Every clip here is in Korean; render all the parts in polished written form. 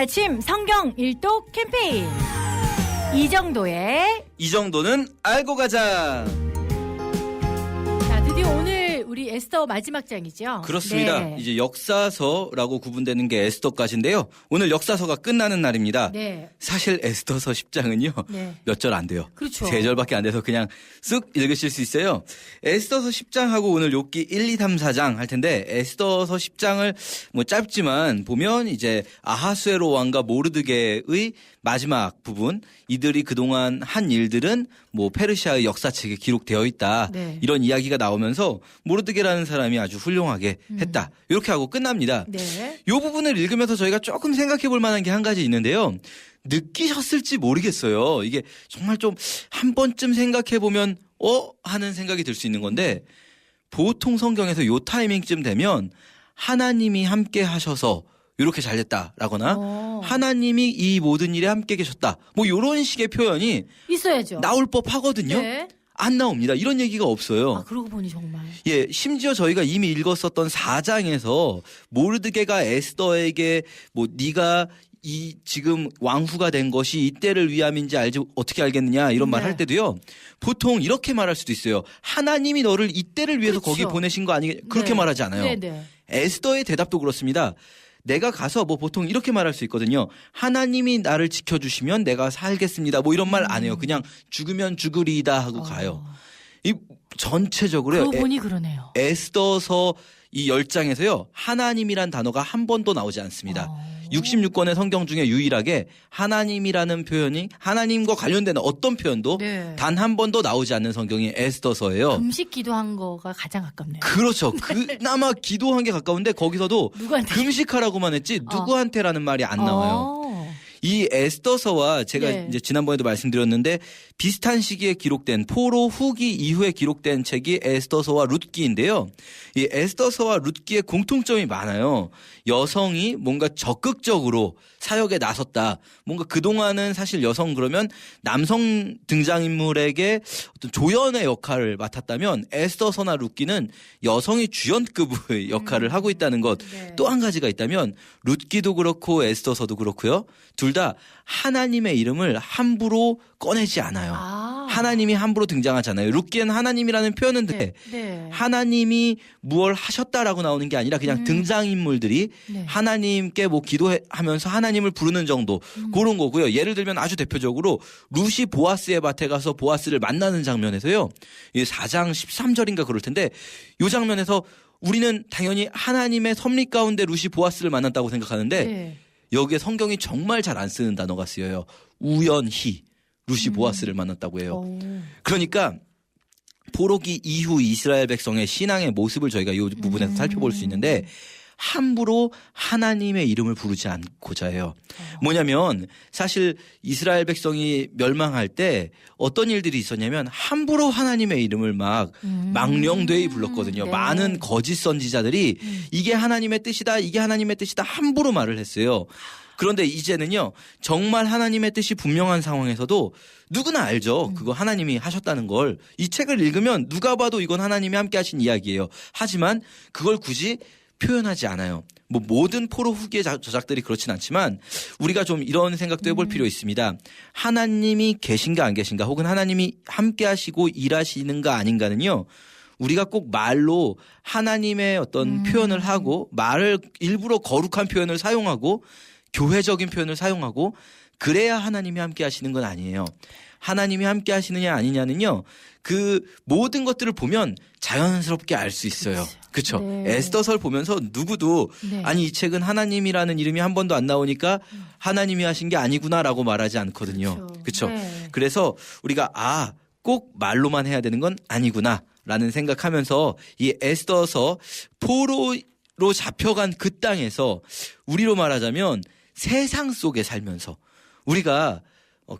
아침 성경 일독 캠페인 이 정도는 알고 가자. 자, 드디어 오늘 우리 에스더 마지막 장이죠? 그렇습니다. 네. 이제 역사서라고 구분되는 게 에스더까지인데요. 오늘 역사서가 끝나는 날입니다. 네. 사실 에스더서 10장은요. 네. 몇 절 안 돼요. 그렇죠. 3절밖에 안 돼서 그냥 쓱 읽으실 수 있어요. 에스더서 10장하고 오늘 욥기 1, 2, 3, 4장 할 텐데 에스더서 10장을 뭐 짧지만 보면 이제 아하수에로 왕과 모르드게의 마지막 부분, 이들이 그동안 한 일들은 뭐 페르시아의 역사책에 기록되어 있다. 네. 이런 이야기가 나오면서 모르드게라는 사람이 아주 훌륭하게 했다. 이렇게 하고 끝납니다. 네. 이 부분을 읽으면서 저희가 조금 생각해 볼 만한 게 한 가지 있는데요. 느끼셨을지 모르겠어요. 이게 정말 좀 한 번쯤 생각해 보면 하는 생각이 들 수 있는 건데 보통 성경에서 요 타이밍쯤 되면 하나님이 함께 하셔서 이렇게 잘 됐다라거나 하나님이 이 모든 일에 함께 계셨다. 뭐 이런 식의 표현이 있어야죠. 나올 법하거든요. 네. 안 나옵니다. 이런 얘기가 없어요. 아, 그러고 보니 정말. 예, 심지어 저희가 이미 읽었었던 4장에서 모르드게가 에스더에게 뭐 네가 이 지금 왕후가 된 것이 이때를 위함인지 알지 어떻게 알겠느냐 이런 말 네. 할 때도요. 보통 이렇게 말할 수도 있어요. 하나님이 너를 이때를 위해서 그렇죠. 거기 보내신 거 아니 그렇게 네. 말하지 않아요. 네네. 에스더의 대답도 그렇습니다. 내가 가서 뭐 보통 이렇게 말할 수 있거든요. 하나님이 나를 지켜주시면 내가 살겠습니다. 뭐 이런 말 안 해요. 그냥 죽으면 죽으리이다 하고 가요. 이 전체적으로 그러고 보니 그러네요. 에스더서 이 10장에서요. 하나님이란 단어가 한 번도 나오지 않습니다. 66권의 성경 중에 유일하게 하나님이라는 표현이 하나님과 관련되는 어떤 표현도 네. 단 한 번도 나오지 않는 성경이 에스더서예요. 금식 기도한 거가 가장 가깝네요. 그렇죠. 그나마 기도한 게 가까운데 거기서도 누구한테? 금식하라고만 했지 누구한테라는 말이 안 나와요. 이 에스더서와 제가 네. 이제 지난번에도 말씀드렸는데 비슷한 시기에 기록된 포로 후기 이후에 기록된 책이 에스더서와 룻기인데요. 이 에스더서와 룻기의 공통점이 많아요. 여성이 뭔가 적극적으로 사역에 나섰다. 뭔가 그동안은 사실 여성 그러면 남성 등장인물에게 어떤 조연의 역할을 맡았다면 에스더서나 룻기는 여성이 주연급의 역할을 하고 있다는 것. 네. 또 한 가지가 있다면 룻기도 그렇고 에스더서도 그렇고요. 둘 다 하나님의 이름을 함부로 꺼내지 않아요. 하나님이 함부로 등장하잖아요. 룻기는 하나님이라는 표현은 돼. 네. 하나님이 무얼 하셨다라고 나오는 게 아니라 그냥 등장인물들이 네. 하나님께 뭐 기도하면서 하나님을 부르는 정도 그런 거고요. 예를 들면 아주 대표적으로 룻이 보아스의 밭에 가서 보아스를 만나는 장면에서요. 이 4장 13절인가 그럴 텐데 이 장면에서 우리는 당연히 하나님의 섭리 가운데 룻이 보아스를 만났다고 생각하는데 네. 여기에 성경이 정말 잘 안 쓰는 단어가 쓰여요. 우연히 룻이 보아스를 만났다고 해요. 그러니까 포로기 이후 이스라엘 백성의 신앙의 모습을 저희가 이 부분에서 살펴볼 수 있는데 함부로 하나님의 이름을 부르지 않고자 해요. 뭐냐면 사실 이스라엘 백성이 멸망할 때 어떤 일들이 있었냐면 함부로 하나님의 이름을 막 망령되이 불렀거든요. 네. 많은 거짓 선지자들이 이게 하나님의 뜻이다, 이게 하나님의 뜻이다 함부로 말을 했어요. 그런데 이제는요, 정말 하나님의 뜻이 분명한 상황에서도 누구나 알죠. 그거 하나님이 하셨다는 걸. 이 책을 읽으면 누가 봐도 이건 하나님이 함께 하신 이야기예요. 하지만 그걸 굳이 표현하지 않아요. 뭐 모든 포로 후기의 저작들이 그렇진 않지만 우리가 좀 이런 생각도 해볼 필요 있습니다. 하나님이 계신가 안 계신가 혹은 하나님이 함께 하시고 일하시는가 아닌가는요. 우리가 꼭 말로 하나님의 어떤 표현을 하고 말을 일부러 거룩한 표현을 사용하고 교회적인 표현을 사용하고 그래야 하나님이 함께 하시는 건 아니에요. 하나님이 함께 하시느냐 아니냐는요. 그 모든 것들을 보면 자연스럽게 알 수 있어요. 그렇죠. 네. 에스더서를 보면서 누구도 네. 아니 이 책은 하나님이라는 이름이 한 번도 안 나오니까 하나님이 하신 게 아니구나라고 말하지 않거든요. 그렇죠. 네. 그래서 우리가 꼭 말로만 해야 되는 건 아니구나라는 생각하면서 이 에스더서 포로로 잡혀간 그 땅에서 우리로 말하자면 세상 속에 살면서 우리가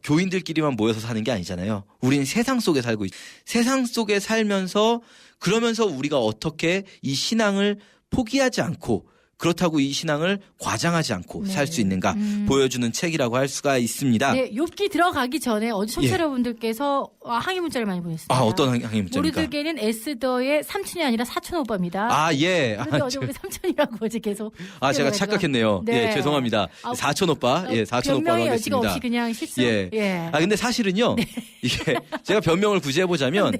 교인들끼리만 모여서 사는 게 아니잖아요. 우리는 세상 속에 살고 세상 속에 살면서 그러면서 우리가 어떻게 이 신앙을 포기하지 않고 그렇다고 이 신앙을 과장하지 않고 네. 살 수 있는가 보여주는 책이라고 할 수가 있습니다. 네, 욥기 들어가기 전에 어제 청취자 여러분들께서 항의 문자를 많이 보냈습니다. 아, 어떤 항의 문자입니까? 모르드게는 에스더의 삼촌이 아니라 사촌 오빠입니다. 아, 예. 그런데 어제 우리 삼촌이라고 어제 계속. 제가 착각했네요. 네. 예, 죄송합니다. 사촌 오빠. 예, 사촌 오빠로 변명의 여지가 하겠습니다. 없이 그냥 실수. 예. 근데 사실은요. 이게 제가 변명을 굳이 해보자면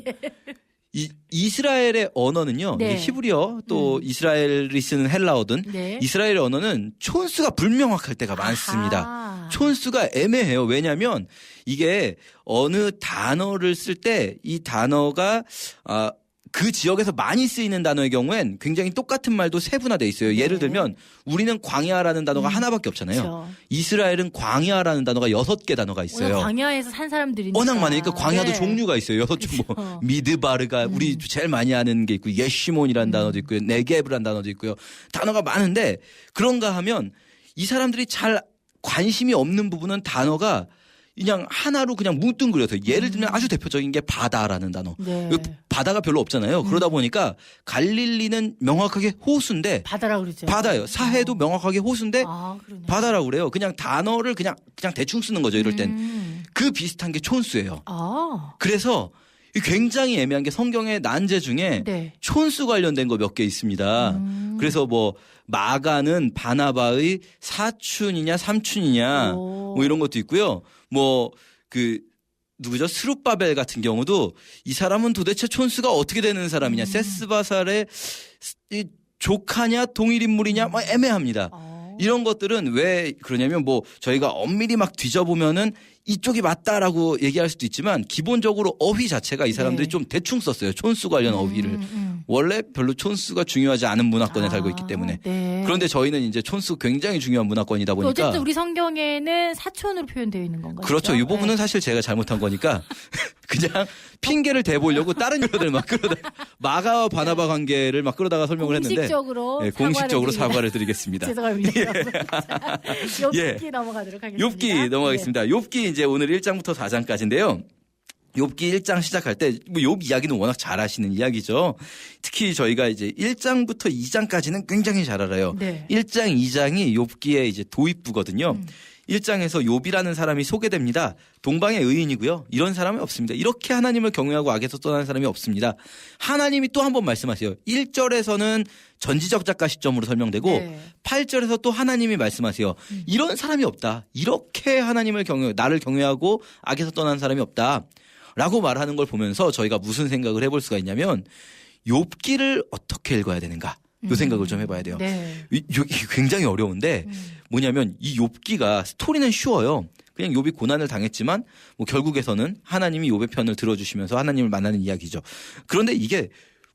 이스라엘의 언어는요. 네. 이게 히브리어 또 이스라엘이 쓰는 헬라어든 네. 이스라엘의 언어는 촌수가 불명확할 때가 많습니다. 아하. 촌수가 애매해요. 왜냐하면 이게 어느 단어를 쓸 때 이 단어가 그 지역에서 많이 쓰이는 단어의 경우엔 굉장히 똑같은 말도 세분화돼 있어요. 예를 들면 우리는 광야라는 단어가 하나밖에 없잖아요. 그렇죠. 이스라엘은 광야라는 단어가 6개 단어가 있어요. 워낙 광야에서 산 사람들이니까. 워낙 많으니까 광야도 네. 종류가 있어요. 6종 뭐 그렇죠. 미드바르가 우리 제일 많이 아는 게 있고 예시몬이라는 단어도 있고요. 네게브라는 단어도 있고요. 단어가 많은데 그런가 하면 이 사람들이 잘 관심이 없는 부분은 단어가 그냥 하나로 그냥 뭉뚱그려서 예를 들면 아주 대표적인 게 바다라는 단어. 네. 바다가 별로 없잖아요. 그러다 보니까 갈릴리는 명확하게 호수인데 바다라고 그러죠. 바다예요. 사해도 명확하게 호수인데 그러네. 바다라고 그래요. 그냥 단어를 그냥 대충 쓰는 거죠. 이럴 땐. 그 비슷한 게 촌수예요. 그래서 굉장히 애매한 게 성경의 난제 중에 네. 촌수 관련된 거 몇 개 있습니다. 그래서 뭐 마가는 바나바의 사촌이냐 삼촌이냐 뭐 이런 것도 있고요. 뭐 누구죠? 스룹바벨 같은 경우도 이 사람은 도대체 촌수가 어떻게 되는 사람이냐. 세스바살의 이 조카냐 동일 인물이냐 뭐 애매합니다. 이런 것들은 왜 그러냐면 뭐 저희가 엄밀히 막 뒤져보면은 이쪽이 맞다라고 얘기할 수도 있지만 기본적으로 어휘 자체가 이 사람들이 좀 대충 썼어요. 촌수 관련 어휘를. 원래 별로 촌수가 중요하지 않은 문화권에 살고 있기 때문에. 네. 그런데 저희는 이제 촌수 굉장히 중요한 문화권이다 보니까. 어쨌든 우리 성경에는 사촌으로 표현되어 있는 건가요? 그렇죠. 이 부분은 사실 제가 잘못한 거니까 그냥 핑계를 대보려고 다른 유료들 막 끌어다 마가와 바나바 관계를 막 끌어다가 설명을 했는데 공식적으로 공식적으로 사과를 드리겠습니다. 죄송합니다. 욥기 예. 넘어가도록 하겠습니다. 욥기 넘어가겠습니다. 욥기 이제 오늘 1장부터 4장까지인데요. 욥기 1장 시작할 때 뭐 욥 이야기는 워낙 잘 아시는 이야기죠. 특히 저희가 이제 1장부터 2장까지는 굉장히 잘 알아요. 네. 1장, 2장이 욥기의 이제 도입부거든요. 1장에서 욥이라는 사람이 소개됩니다. 동방의 의인이고요. 이런 사람이 없습니다. 이렇게 하나님을 경외하고 악에서 떠나는 사람이 없습니다. 하나님이 또 한 번 말씀하세요. 1절에서는 전지적 작가 시점으로 설명되고 네. 8절에서 또 하나님이 말씀하세요. 이런 사람이 없다. 이렇게 하나님을 나를 경외하고 악에서 떠나는 사람이 없다. 라고 말하는 걸 보면서 저희가 무슨 생각을 해볼 수가 있냐면 욥기를 어떻게 읽어야 되는가. 이 생각을 좀 해봐야 돼요. 네. 이게 굉장히 어려운데 뭐냐면 이 욥기가 스토리는 쉬워요. 그냥 욥이 고난을 당했지만 뭐 결국에서는 하나님이 욥의 편을 들어주시면서 하나님을 만나는 이야기죠. 그런데 이게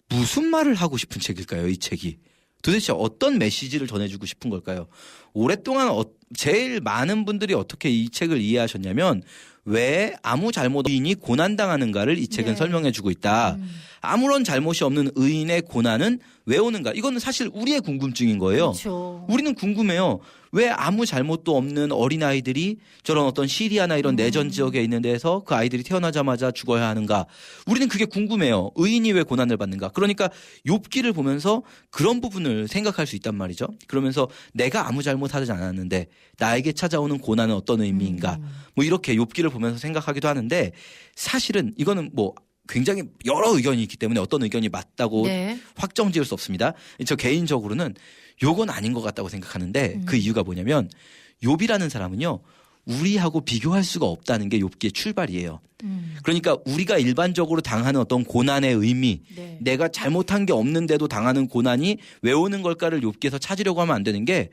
무슨 말을 하고 싶은 책일까요? 이 책이. 도대체 어떤 메시지를 전해주고 싶은 걸까요? 오랫동안 제일 많은 분들이 어떻게 이 책을 이해하셨냐면 왜 아무 잘못 의인이 고난당하는가를 이 책은 네. 설명해주고 있다. 아무런 잘못이 없는 의인의 고난은 왜 오는가? 이거는 사실 우리의 궁금증인 거예요. 그렇죠. 우리는 궁금해요. 왜 아무 잘못도 없는 어린아이들이 저런 어떤 시리아나 이런 내전 지역에 있는 데서 그 아이들이 태어나자마자 죽어야 하는가? 우리는 그게 궁금해요. 의인이 왜 고난을 받는가? 그러니까 욥기를 보면서 그런 부분을 생각할 수 있단 말이죠. 그러면서 내가 아무 잘못하지 않았는데 나에게 찾아오는 고난은 어떤 의미인가? 뭐 이렇게 욥기를 보면서 생각하기도 하는데 사실은 이거는 뭐 굉장히 여러 의견이 있기 때문에 어떤 의견이 맞다고 네. 확정 지을 수 없습니다. 저 개인적으로는 요건 아닌 것 같다고 생각하는데 그 이유가 뭐냐면 욥이라는 사람은요. 우리하고 비교할 수가 없다는 게 욥기의 출발이에요. 그러니까 우리가 일반적으로 당하는 어떤 고난의 의미 네. 내가 잘못한 게 없는데도 당하는 고난이 왜 오는 걸까를 욥기에서 찾으려고 하면 안 되는 게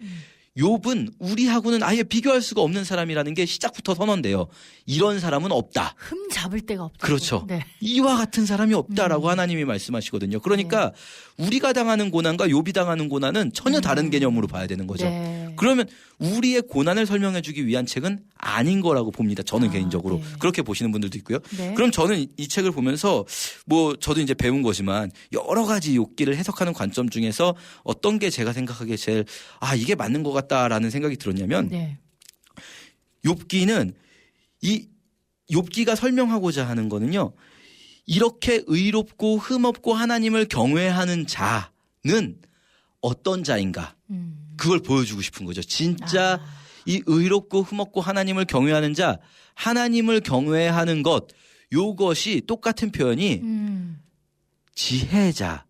욥은 우리하고는 아예 비교할 수가 없는 사람이라는 게 시작부터 선언돼요. 이런 사람은 없다. 흠 잡을 데가 없다. 그렇죠. 네. 이와 같은 사람이 없다라고 하나님이 말씀하시거든요. 그러니까 우리가 당하는 고난과 욥이 당하는 고난은 전혀 다른 개념으로 봐야 되는 거죠. 네. 그러면 우리의 고난을 설명해 주기 위한 책은 아닌 거라고 봅니다. 저는 개인적으로. 네. 그렇게 보시는 분들도 있고요. 네. 그럼 저는 이 책을 보면서 뭐 저도 이제 배운 거지만 여러 가지 욥기를 해석하는 관점 중에서 어떤 게 제가 생각하기에 제일 이게 맞는 것 같다라는 생각이 들었냐면 네. 욥기는 이 욥기가 설명하고자 하는 거는요. 이렇게 의롭고 흠없고 하나님을 경외하는 자는 어떤 자인가? 그걸 보여주고 싶은 거죠. 진짜 이 의롭고 흠없고 하나님을 경외하는 자, 하나님을 경외하는 것, 요것이 똑같은 표현이 지혜자.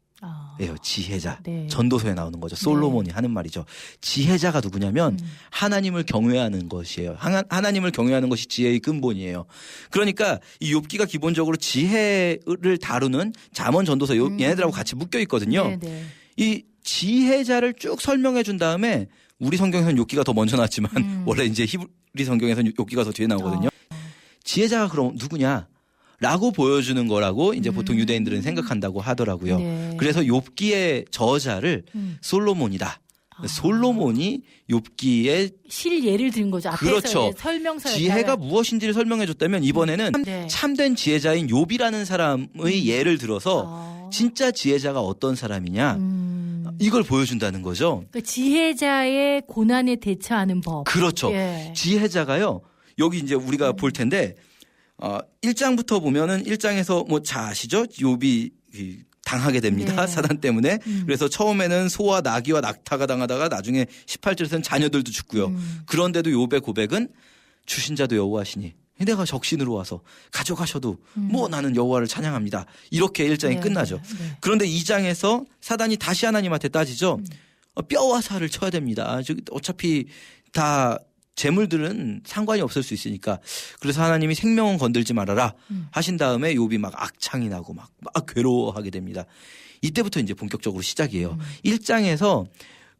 예요. 지혜자. 네. 전도서에 나오는 거죠. 솔로몬이 하는 말이죠. 지혜자가 누구냐면 하나님을 경외하는 것이에요. 하나님을 경외하는 것이 지혜의 근본이에요. 그러니까 이 욥기가 기본적으로 지혜를 다루는 잠언 전도서 얘네들하고 같이 묶여 있거든요. 네, 네. 이 지혜자를 쭉 설명해 준 다음에 우리 성경에서는 욥기가 더 먼저 나왔지만 원래 이제 히브리 성경에서는 욥기가 더 뒤에 나오거든요. 지혜자가 그럼 누구냐? 라고 보여주는 거라고 이제 보통 유대인들은 생각한다고 하더라고요. 네. 그래서 욥기의 저자를 솔로몬이다. 솔로몬이 욥기의 실 예를 든 거죠. 앞에서 그렇죠. 설명서에 지혜가 무엇인지를 설명해 줬다면 이번에는 네. 참된 지혜자인 욥이라는 사람의 예를 들어서 진짜 지혜자가 어떤 사람이냐 이걸 보여준다는 거죠. 그 지혜자의 고난에 대처하는 법. 그렇죠. 예. 지혜자가요. 여기 이제 우리가 볼 텐데 1장부터 보면은 1장에서 뭐 잘 아시죠? 욥이 당하게 됩니다. 네. 사단 때문에. 그래서 처음에는 소와 나귀와 낙타가 당하다가 나중에 18절에서는 자녀들도 죽고요. 그런데도 욥의 고백은 주신 자도 여호와시니 내가 적신으로 와서 가져가셔도 뭐 나는 여호와를 찬양합니다. 이렇게 1장이 네. 끝나죠. 네. 그런데 2장에서 사단이 다시 하나님한테 따지죠. 뼈와 살을 쳐야 됩니다. 어차피 다 재물들은 상관이 없을 수 있으니까 그래서 하나님이 생명은 건들지 말아라 하신 다음에 욥이 막 악창이 나고 막 괴로워하게 됩니다. 이때부터 이제 본격적으로 시작이에요. 1장에서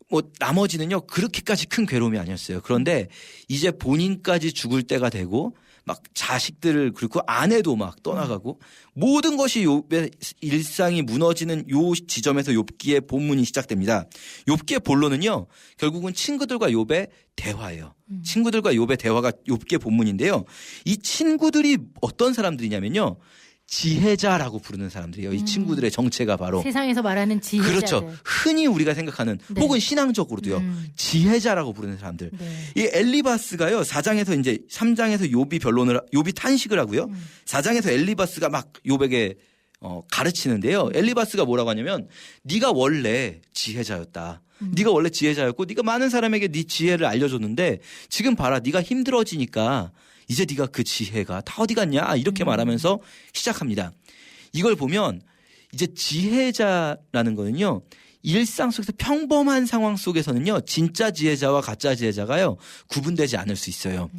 뭐 나머지는요 그렇게까지 큰 괴로움이 아니었어요. 그런데 이제 본인까지 죽을 때가 되고 막 자식들을 그리고 아내도 막 떠나가고 모든 것이 욥의 일상이 무너지는 요 지점에서 욥기의 본문이 시작됩니다. 욥기의 본론은요 결국은 친구들과 욥의 대화예요. 친구들과 욥의 대화가 욥기의 본문인데요. 이 친구들이 어떤 사람들이냐면요. 지혜자라고 부르는 사람들이에요. 이 친구들의 정체가 바로 세상에서 말하는 지혜자들. 그렇죠. 흔히 우리가 생각하는 네. 혹은 신앙적으로도요. 지혜자라고 부르는 사람들. 네. 이 엘리바스가요. 4장에서 이제 3장에서 욥이 탄식을 하고요. 4장에서 엘리바스가 막 욥에게 가르치는데요. 엘리바스가 뭐라고 하냐면 네가 원래 지혜자였다. 네가 원래 지혜자였고 네가 많은 사람에게 네 지혜를 알려줬는데 지금 봐라. 네가 힘들어지니까 이제 네가 그 지혜가 다 어디 갔냐 이렇게 말하면서 시작합니다. 이걸 보면 이제 지혜자라는 거는요. 일상 속에서 평범한 상황 속에서는요. 진짜 지혜자와 가짜 지혜자가요. 구분되지 않을 수 있어요.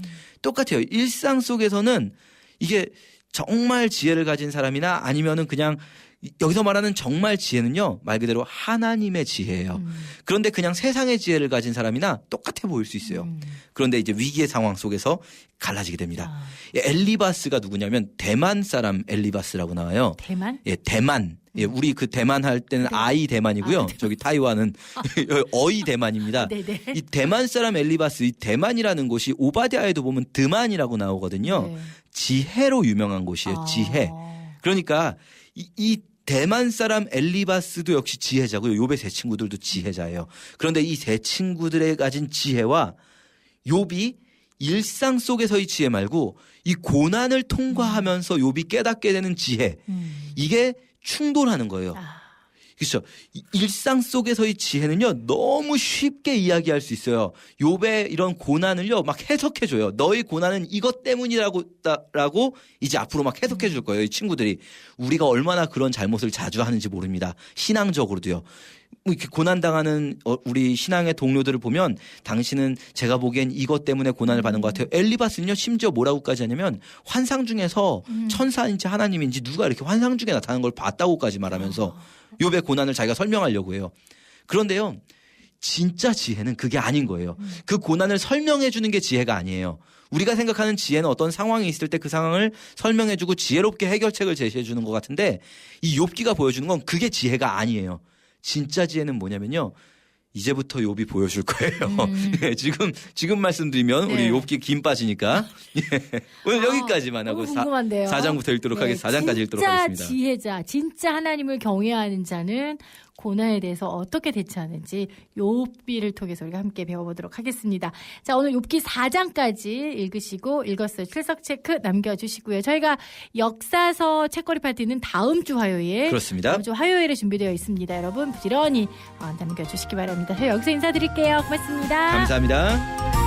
똑같아요. 일상 속에서는 이게 정말 지혜를 가진 사람이나 아니면은 그냥 여기서 말하는 정말 지혜는요. 말 그대로 하나님의 지혜예요. 그런데 그냥 세상의 지혜를 가진 사람이나 똑같아 보일 수 있어요. 그런데 이제 위기의 상황 속에서 갈라지게 됩니다. 엘리바스가 누구냐면 대만 사람 엘리바스라고 나와요. 대만? 예, 대만. 예, 우리 그 대만 할 때는 아이 대만이고요. 저기 타이완은 어이 대만입니다. 네네. 이 대만 사람 엘리바스, 이 대만이라는 곳이 오바댜에도 보면 드만이라고 나오거든요. 네. 지혜로 유명한 곳이에요. 지혜. 그러니까 이 대만 사람 엘리바스도 역시 지혜자고요. 욥의 세 친구들도 지혜자예요. 그런데 이 세 친구들의 가진 지혜와 욥이 일상 속에서의 지혜 말고 이 고난을 통과하면서 욥이 깨닫게 되는 지혜. 이게 충돌하는 거예요. 그렇죠. 일상 속에서의 지혜는요. 너무 쉽게 이야기할 수 있어요. 욥의 이런 고난을요. 막 해석해 줘요. 너의 고난은 이것 때문이라고 이제 앞으로 막 해석해 줄 거예요. 이 친구들이. 우리가 얼마나 그런 잘못을 자주 하는지 모릅니다. 신앙적으로도요. 뭐 이렇게 고난당하는 우리 신앙의 동료들을 보면 당신은 제가 보기엔 이것 때문에 고난을 받는 것 같아요. 엘리바스는요 심지어 뭐라고까지 하냐면 환상 중에서 천사인지 하나님인지 누가 이렇게 환상 중에 나타나는 걸 봤다고까지 말하면서 욥의 고난을 자기가 설명하려고 해요. 그런데요 진짜 지혜는 그게 아닌 거예요. 그 고난을 설명해 주는 게 지혜가 아니에요. 우리가 생각하는 지혜는 어떤 상황이 있을 때 그 상황을 설명해주고 지혜롭게 해결책을 제시해 주는 것 같은데 이 욥기가 보여주는 건 그게 지혜가 아니에요. 진짜 지혜는 뭐냐면요. 이제부터 욥이 보여줄 거예요. 예, 지금 말씀드리면 네. 우리 욥기 김 빠지니까 예, 오늘 여기까지만 하고 너무 궁금한데요. 4장부터 읽도록 하겠습니다. 4장까지 읽도록 하겠습니다. 진짜 지혜자, 진짜 하나님을 경외하는 자는 고난에 대해서 어떻게 대처하는지 욥기를 통해서 우리가 함께 배워보도록 하겠습니다. 자, 오늘 욥기 4장까지 읽으시고 읽었어요. 출석 체크 남겨주시고요. 저희가 역사서 책거리 파티는 다음 주 화요일. 그렇습니다. 다음 주 화요일에 준비되어 있습니다. 여러분 부지런히 남겨주시기 바랍니다. 저희 여기서 인사드릴게요. 고맙습니다. 감사합니다.